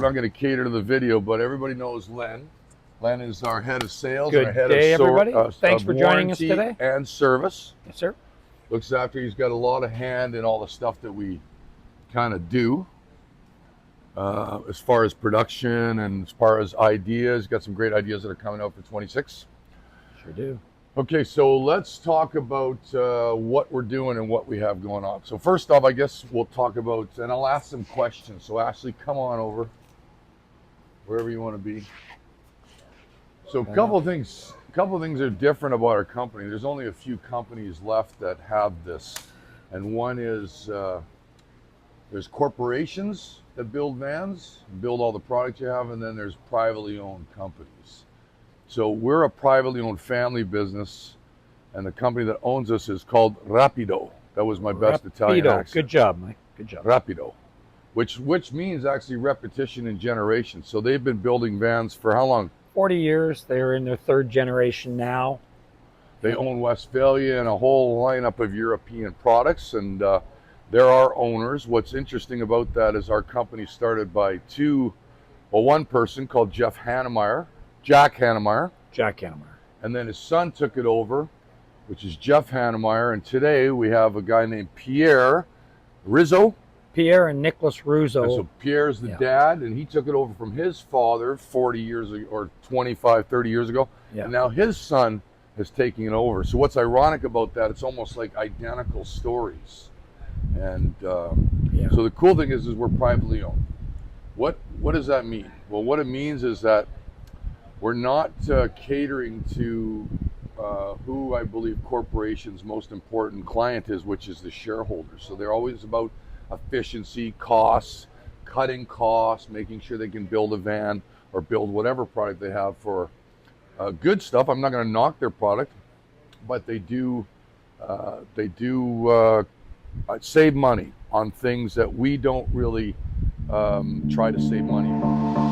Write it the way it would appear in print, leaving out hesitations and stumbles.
not going to cater to the video, but everybody knows Len. Len is our head of sales. Good our head day, of everybody. Thanks for joining us warranty today. And service. Yes, sir. Looks after, he's got a lot of hand in all the stuff that we kind of do. As far as production and as far as ideas, got some great ideas that are coming out for 26. Sure do. Okay, so let's talk about what we're doing and what we have going on. So first off, I guess we'll talk about, and I'll ask some questions. So Ashley, come on over, wherever you want to be. So a couple of things are different about our company. There's only a few companies left that have this, and one is there's corporations that build vans, build all the products you have, and then there's privately owned companies. So we're a privately owned family business, and the company that owns us is called Rapido. That was my best Italian accent. Good job, Mike. Good job. Rapido, which means actually repetition in generations. So they've been building vans for how long? 40 years. They're in their third generation now. They own Westphalia and a whole lineup of European products, and they're our owners. What's interesting about that is our company started by one person called Jack Hannemeyer, and then his son took it over, which is Jeff Hannemeyer, and today we have a guy named Pierre and Nicholas Rizzo. And so Pierre's the dad, and he took it over from his father 40 years ago, or 25, 30 years ago, and now his son is taking it over. So what's ironic about that, it's almost like identical stories. And so the cool thing is we're privately owned. What does that mean? Well, what it means is that we're not catering to who I believe corporations' most important client is, which is the shareholders. So they're always about efficiency, costs, cutting costs, making sure they can build a van or build whatever product they have for good stuff. I'm not going to knock their product, but they do save money on things that we don't really try to save money on.